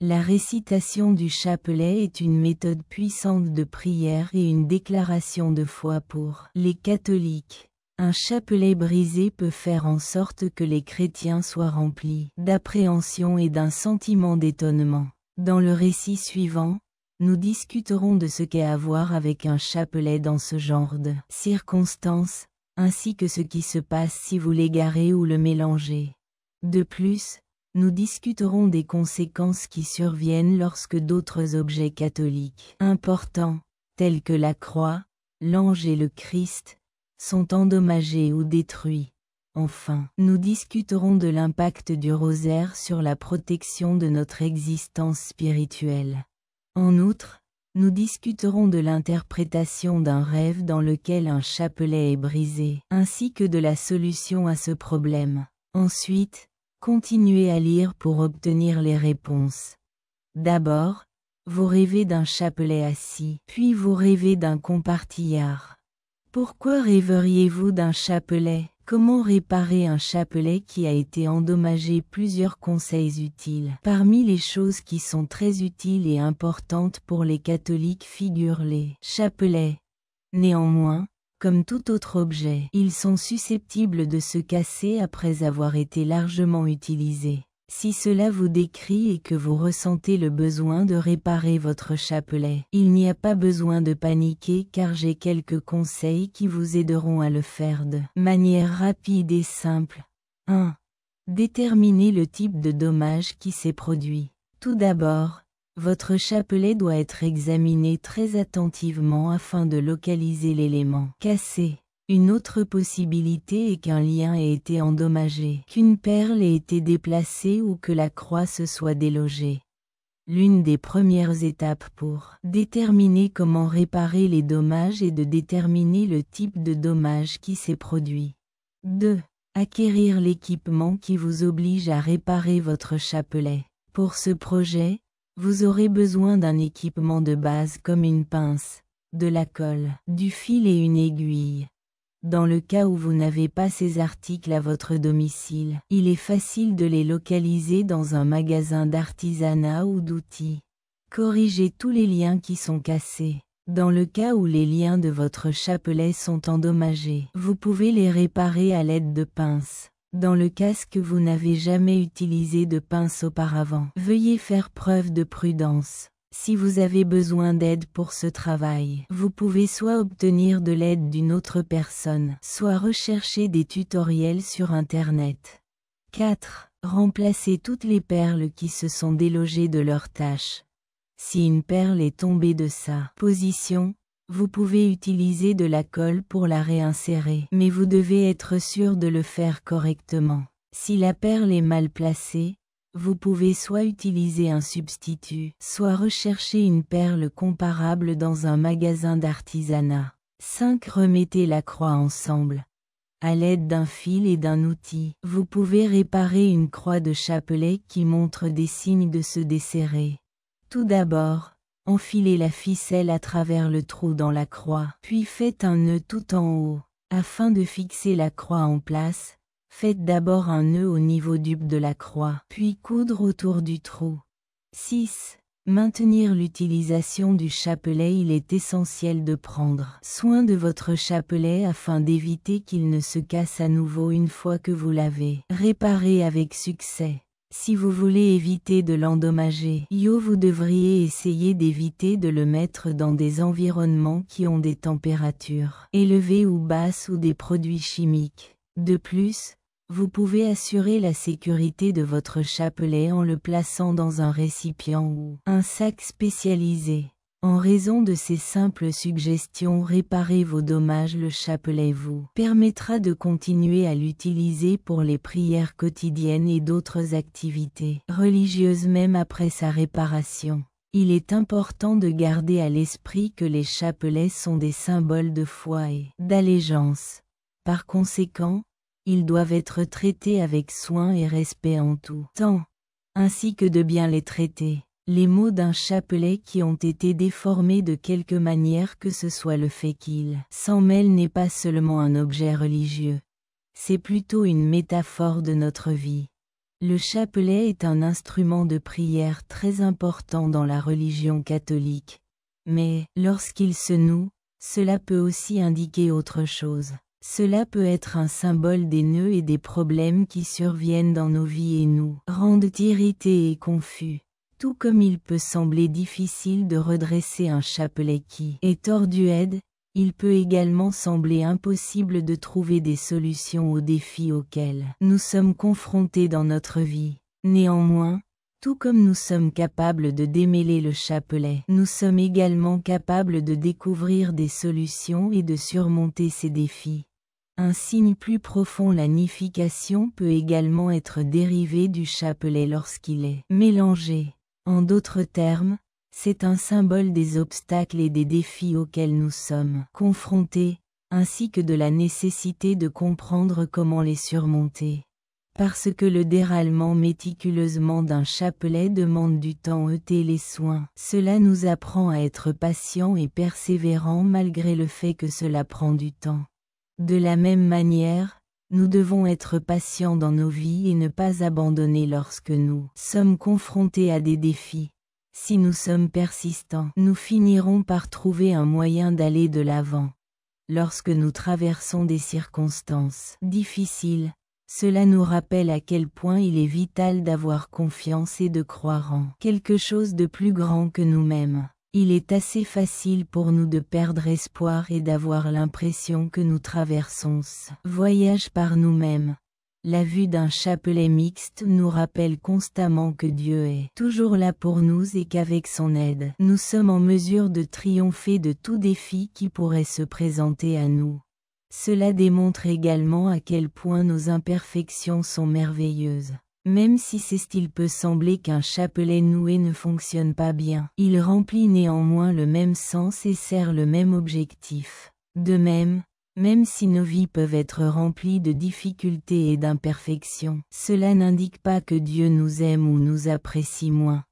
La récitation du chapelet est une méthode puissante de prière et une déclaration de foi pour les catholiques. Un chapelet brisé peut faire en sorte que les chrétiens soient remplis d'appréhension et d'un sentiment d'étonnement. Dans le récit suivant, nous discuterons de ce qu'est avoir avec un chapelet dans ce genre de circonstances, ainsi que ce qui se passe si vous l'égarez ou le mélangez. De plus, nous discuterons des conséquences qui surviennent lorsque d'autres objets catholiques importants, tels que la croix, l'ange et le Christ, sont endommagés ou détruits. Enfin, nous discuterons de l'impact du rosaire sur la protection de notre existence spirituelle. En outre, nous discuterons de l'interprétation d'un rêve dans lequel un chapelet est brisé, ainsi que de la solution à ce problème. Ensuite, continuez à lire pour obtenir les réponses. D'abord, vous rêvez d'un chapelet assis, puis vous rêvez d'un compartillard. Pourquoi rêveriez-vous d'un chapelet? Comment réparer un chapelet qui a été endommagé? Plusieurs conseils utiles. Parmi les choses qui sont très utiles et importantes pour les catholiques figurent les chapelets. Néanmoins, comme tout autre objet, ils sont susceptibles de se casser après avoir été largement utilisés. Si cela vous décrit et que vous ressentez le besoin de réparer votre chapelet, il n'y a pas besoin de paniquer car j'ai quelques conseils qui vous aideront à le faire de manière rapide et simple. 1. Déterminez le type de dommage qui s'est produit. Tout d'abord, votre chapelet doit être examiné très attentivement afin de localiser l'élément cassé. Une autre possibilité est qu'un lien ait été endommagé, qu'une perle ait été déplacée ou que la croix se soit délogée. L'une des premières étapes pour déterminer comment réparer les dommages est de déterminer le type de dommage qui s'est produit. 2. Acquérir l'équipement qui vous oblige à réparer votre chapelet. Pour ce projet, vous aurez besoin d'un équipement de base comme une pince, de la colle, du fil et une aiguille. Dans le cas où vous n'avez pas ces articles à votre domicile, il est facile de les localiser dans un magasin d'artisanat ou d'outils. Corrigez tous les liens qui sont cassés. Dans le cas où les liens de votre chapelet sont endommagés, vous pouvez les réparer à l'aide de pinces. Dans le cas que vous n'avez jamais utilisé de pince auparavant, veuillez faire preuve de prudence. Si vous avez besoin d'aide pour ce travail, vous pouvez soit obtenir de l'aide d'une autre personne, soit rechercher des tutoriels sur Internet. 4. Remplacez toutes les perles qui se sont délogées de leur tâche. Si une perle est tombée de sa position, vous pouvez utiliser de la colle pour la réinsérer, mais vous devez être sûr de le faire correctement. Si la perle est mal placée, vous pouvez soit utiliser un substitut, soit rechercher une perle comparable dans un magasin d'artisanat. 5. Remettez la croix ensemble. À l'aide d'un fil et d'un outil, vous pouvez réparer une croix de chapelet qui montre des signes de se desserrer. Tout d'abord, enfilez la ficelle à travers le trou dans la croix, puis faites un nœud tout en haut. Afin de fixer la croix en place, faites d'abord un nœud au niveau du bas de la croix, puis coudre autour du trou. 6. Maintenir l'utilisation du chapelet. Il est essentiel de prendre soin de votre chapelet afin d'éviter qu'il ne se casse à nouveau une fois que vous l'avez réparé avec succès. Si vous voulez éviter de l'endommager, vous devriez essayer d'éviter de le mettre dans des environnements qui ont des températures élevées ou basses ou des produits chimiques. De plus, vous pouvez assurer la sécurité de votre chapelet en le plaçant dans un récipient ou un sac spécialisé. En raison de ces simples suggestions, réparer vos dommages. Le chapelet vous permettra de continuer à l'utiliser pour les prières quotidiennes et d'autres activités religieuses même après sa réparation. Il est important de garder à l'esprit que les chapelets sont des symboles de foi et d'allégeance. Par conséquent, ils doivent être traités avec soin et respect en tout temps, ainsi que de bien les traiter. Les mots d'un chapelet qui ont été déformés de quelque manière que ce soit le fait qu'il s'en mêle n'est pas seulement un objet religieux. C'est plutôt une métaphore de notre vie. Le chapelet est un instrument de prière très important dans la religion catholique. Mais, lorsqu'il se noue, cela peut aussi indiquer autre chose. Cela peut être un symbole des nœuds et des problèmes qui surviennent dans nos vies et nous rendent irrités et confus. Tout comme il peut sembler difficile de redresser un chapelet qui est tordu, il peut également sembler impossible de trouver des solutions aux défis auxquels nous sommes confrontés dans notre vie. Néanmoins, tout comme nous sommes capables de démêler le chapelet, nous sommes également capables de découvrir des solutions et de surmonter ces défis. Un signe plus profond, la nification, peut également être dérivé du chapelet lorsqu'il est mélangé. En d'autres termes, c'est un symbole des obstacles et des défis auxquels nous sommes confrontés, ainsi que de la nécessité de comprendre comment les surmonter. Parce que le déraillement méticuleusement d'un chapelet demande du temps et les soins. Cela nous apprend à être patients et persévérants malgré le fait que cela prend du temps. De la même manière, nous devons être patients dans nos vies et ne pas abandonner lorsque nous sommes confrontés à des défis. Si nous sommes persistants, nous finirons par trouver un moyen d'aller de l'avant. Lorsque nous traversons des circonstances difficiles, cela nous rappelle à quel point il est vital d'avoir confiance et de croire en quelque chose de plus grand que nous-mêmes. Il est assez facile pour nous de perdre espoir et d'avoir l'impression que nous traversons ce voyage par nous-mêmes. La vue d'un chapelet mixte nous rappelle constamment que Dieu est toujours là pour nous et qu'avec son aide, nous sommes en mesure de triompher de tout défi qui pourrait se présenter à nous. Cela démontre également à quel point nos imperfections sont merveilleuses. Même si il peut sembler qu'un chapelet noué ne fonctionne pas bien, il remplit néanmoins le même sens et sert le même objectif. De même, même si nos vies peuvent être remplies de difficultés et d'imperfections, cela n'indique pas que Dieu nous aime ou nous apprécie moins.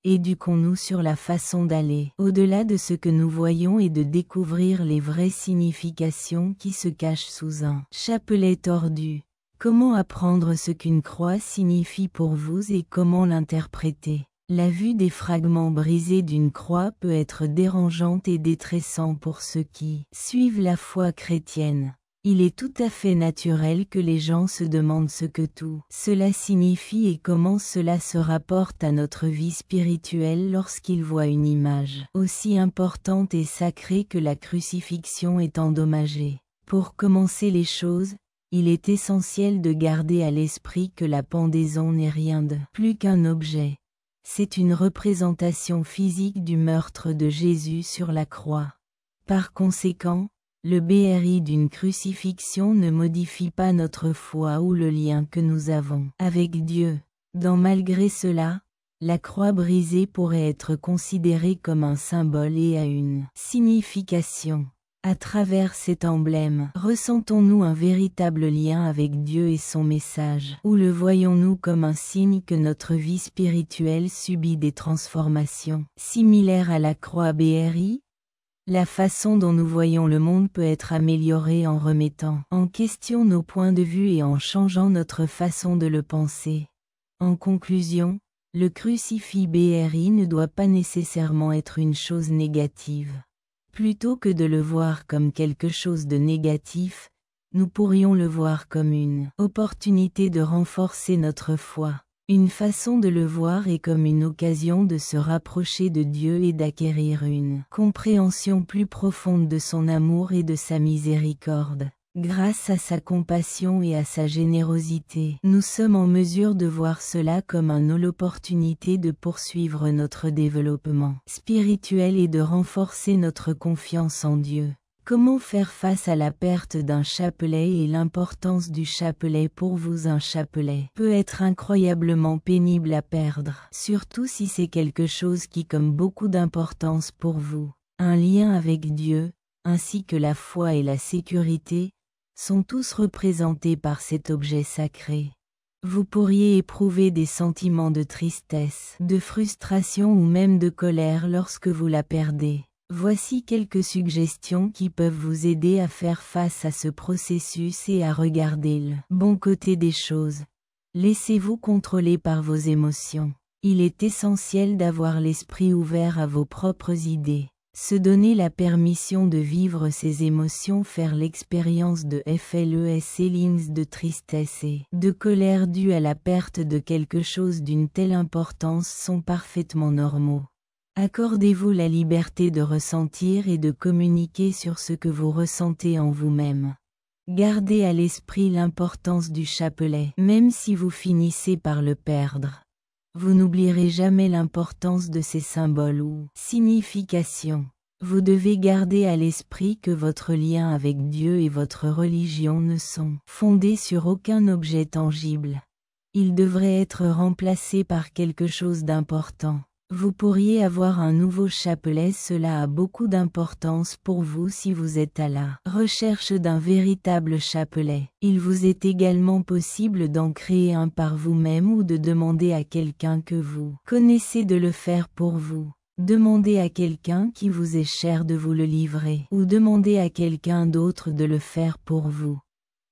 Éduquons-nous sur la façon d'aller au-delà de ce que nous voyons et de découvrir les vraies significations qui se cachent sous un chapelet tordu. Comment apprendre ce qu'une croix signifie pour vous et comment l'interpréter? La vue des fragments brisés d'une croix peut être dérangeante et détressante pour ceux qui suivent la foi chrétienne. Il est tout à fait naturel que les gens se demandent ce que tout cela signifie et comment cela se rapporte à notre vie spirituelle lorsqu'ils voient une image aussi importante et sacrée que la crucifixion est endommagée. Pour commencer les choses, il est essentiel de garder à l'esprit que la pendaison n'est rien de plus qu'un objet. C'est une représentation physique du meurtre de Jésus sur la croix. Par conséquent, le BRI d'une crucifixion ne modifie pas notre foi ou le lien que nous avons avec Dieu. Malgré cela, la croix brisée pourrait être considérée comme un symbole et a une signification. À travers cet emblème, ressentons-nous un véritable lien avec Dieu et son message, ou le voyons-nous comme un signe que notre vie spirituelle subit des transformations similaires à la croix BRI? La façon dont nous voyons le monde peut être améliorée en remettant en question nos points de vue et en changeant notre façon de le penser. En conclusion, le crucifix BRI ne doit pas nécessairement être une chose négative. Plutôt que de le voir comme quelque chose de négatif, nous pourrions le voir comme une opportunité de renforcer notre foi. Une façon de le voir est comme une occasion de se rapprocher de Dieu et d'acquérir une compréhension plus profonde de son amour et de sa miséricorde. Grâce à sa compassion et à sa générosité, nous sommes en mesure de voir cela comme l'opportunité de poursuivre notre développement spirituel et de renforcer notre confiance en Dieu. Comment faire face à la perte d'un chapelet et l'importance du chapelet pour vous? Un chapelet peut être incroyablement pénible à perdre, surtout si c'est quelque chose qui a beaucoup d'importance pour vous. Un lien avec Dieu, ainsi que la foi et la sécurité, sont tous représentés par cet objet sacré. Vous pourriez éprouver des sentiments de tristesse, de frustration ou même de colère lorsque vous la perdez. Voici quelques suggestions qui peuvent vous aider à faire face à ce processus et à regarder le bon côté des choses. Laissez-vous contrôler par vos émotions. Il est essentiel d'avoir l'esprit ouvert à vos propres idées. Se donner la permission de vivre ses émotions, faire l'expérience de feelings de tristesse et de colère due à la perte de quelque chose d'une telle importance sont parfaitement normaux. Accordez-vous la liberté de ressentir et de communiquer sur ce que vous ressentez en vous-même. Gardez à l'esprit l'importance du chapelet, même si vous finissez par le perdre. Vous n'oublierez jamais l'importance de ces symboles ou significations. Vous devez garder à l'esprit que votre lien avec Dieu et votre religion ne sont fondés sur aucun objet tangible. Ils devraient être remplacés par quelque chose d'important. Vous pourriez avoir un nouveau chapelet, cela a beaucoup d'importance pour vous si vous êtes à la recherche d'un véritable chapelet. Il vous est également possible d'en créer un par vous-même ou de demander à quelqu'un que vous connaissez de le faire pour vous. Demandez à quelqu'un qui vous est cher de vous le livrer ou demandez à quelqu'un d'autre de le faire pour vous.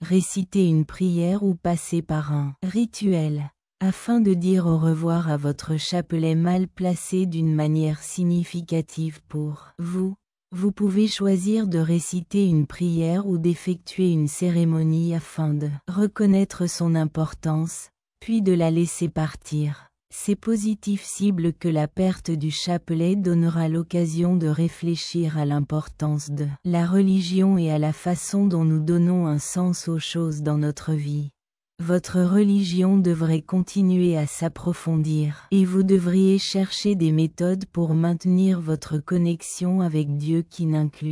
Récitez une prière ou passez par un rituel. Afin de dire au revoir à votre chapelet mal placé d'une manière significative pour vous, vous pouvez choisir de réciter une prière ou d'effectuer une cérémonie afin de reconnaître son importance, puis de la laisser partir. C'est possible que la perte du chapelet donnera l'occasion de réfléchir à l'importance de la religion et à la façon dont nous donnons un sens aux choses dans notre vie. Votre religion devrait continuer à s'approfondir et vous devriez chercher des méthodes pour maintenir votre connexion avec Dieu qui n'incluent